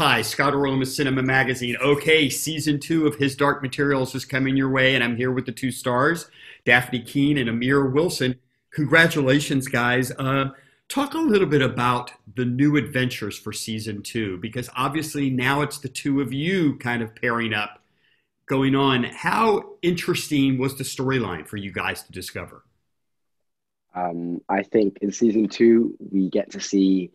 Hi, Scott Orlin with Cinema-Magazine. Okay, season 2 of His Dark Materials is coming your way, and I'm here with the two stars, Dafne Keen and Amir Wilson. Congratulations, guys. Talk a little bit about the new adventures for season 2, because obviously now it's the two of you kind of pairing up, going on. How interesting was the storyline for you guys to discover? I think in season 2, we get to see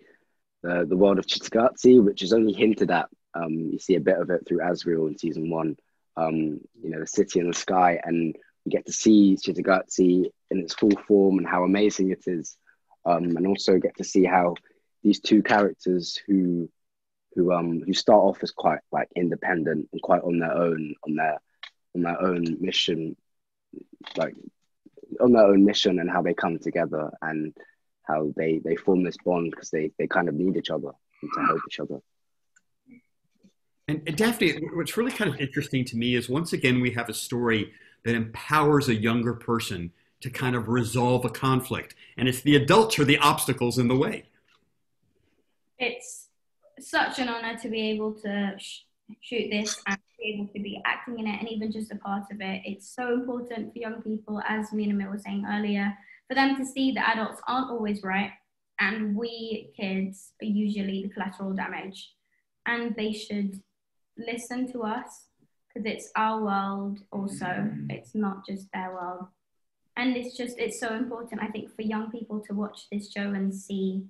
the world of Chitagati, which is only hinted at. You see a bit of it through Asriel in season 1, the city in the sky, and we get to see Chitagati in its full form and how amazing it is. And also get to see how these two characters who start off as quite like independent and quite on their own mission, like on their own mission, and how they come together and how they form this bond because they kind of need each other and to help each other. And Daphne, what's really kind of interesting to me is once again we have a story that empowers a younger person to kind of resolve a conflict, and it's the adults or the obstacles in the way. It's such an honor to be able to shoot this and be able to be acting in it and even just a part of it. It's so important for young people, as me and Amir were saying earlier, for them to see that adults aren't always right, and we kids are usually the collateral damage, and they should listen to us because it's our world also. It's not just their world. And it's so important, I think, for young people to watch this show and see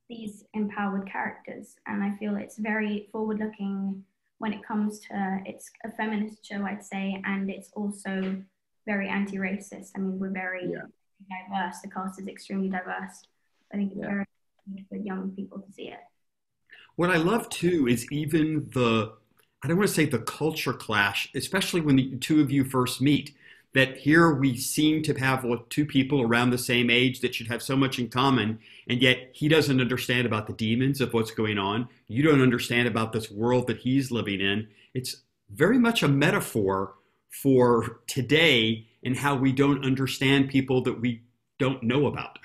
these empowered characters. And I feel it's very forward-looking when it comes to, it's a feminist show, I'd say, and it's also very anti-racist. I mean, we're very diverse. The cast is extremely diverse. I think it's very good for young people to see it. What I love too is even I don't want to say the culture clash, especially when the two of you first meet, that here we seem to have two people around the same age that should have so much in common, and yet he doesn't understand about the demons of what's going on. You don't understand about this world that he's living in. It's very much a metaphor for today and how we don't understand people that we don't know about.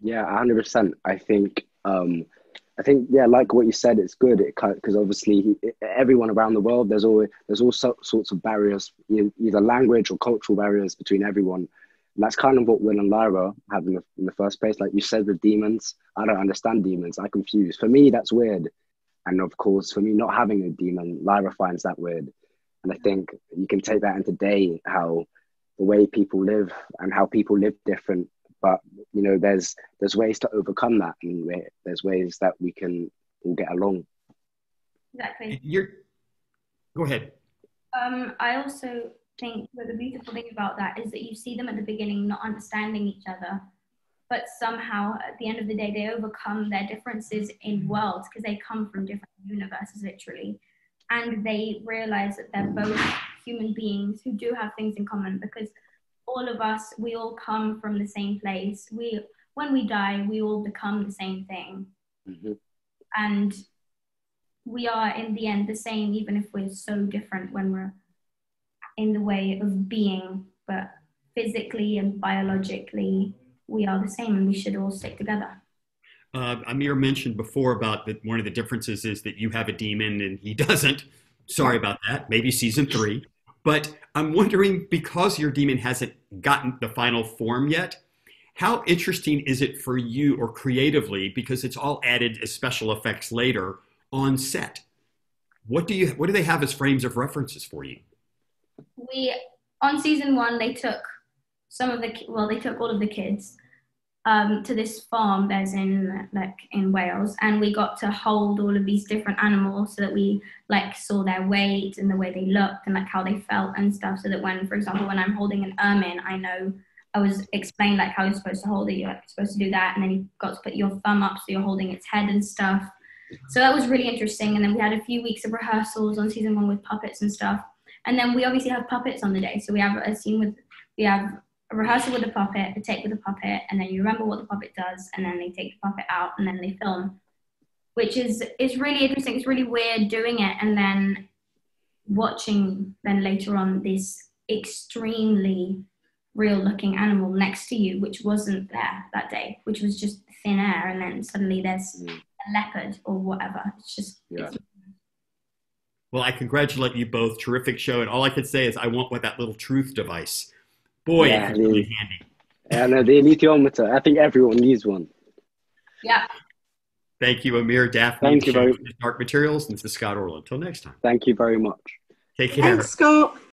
Yeah, 100%. I think, like what you said, it's good because obviously everyone around the world, there's all sorts of barriers, either language or cultural barriers between everyone. And that's kind of what Will and Lyra have in the first place. Like you said, with demons, I don't understand demons. I'm confused. For me, that's weird. And of course, for me, not having a demon, Lyra finds that weird. And I think you can take that into today, how the way people live and how people live different. But there's ways to overcome that, and there's ways that we can all get along. Exactly. Go ahead. I also think that the beautiful thing about that is that you see them at the beginning not understanding each other, but somehow at the end of the day they overcome their differences in worlds because they come from different universes, literally, and they realize that they're both human beings who do have things in common, because all of us, we all come from the same place. When we die, we all become the same thing. Mm-hmm. And we are, in the end, the same, even if we're so different when we're in the way of being. But physically and biologically, we are the same, and we should all stick together. Amir mentioned before about that one of the differences is that you have a demon and he doesn't. Sorry about that. Maybe season 3. But I'm wondering, because your demon hasn't gotten the final form yet, how interesting is it for you, or creatively, because it's all added as special effects later on set? What do they have as frames of references for you? On season 1, they took they took all of the kids to this farm that's in Wales, and we got to hold all of these different animals so that we saw their weight and the way they looked and how they felt and stuff, so that for example, when I'm holding an ermine, I was explained how you're supposed to hold it. You're supposed to do that, and then you got to put your thumb up so you're holding its head and stuff. So that was really interesting. And then we had a few weeks of rehearsals on season 1 with puppets and stuff, and then we obviously have puppets on the day, so we have a rehearsal with the puppet, a take with the puppet, and then you remember what the puppet does, and then they take the puppet out, and then they film, which is really interesting. It's really weird doing it, and then watching then later on this extremely real-looking animal next to you, which wasn't there that day, which was just thin air, and then suddenly there's an leopard or whatever. It's just, Yeah. Well, I congratulate you both. Terrific show. And all I could say is I want what that little truth device. Boy, Yeah, it's really handy. And the alethiometer. I think everyone needs one. Yeah. Thank you, Amir, Daphne. Thank you very much. Dark Materials. And this is Scott Orlin. Until next time. Thank you very much. Take care. Thanks, Scott.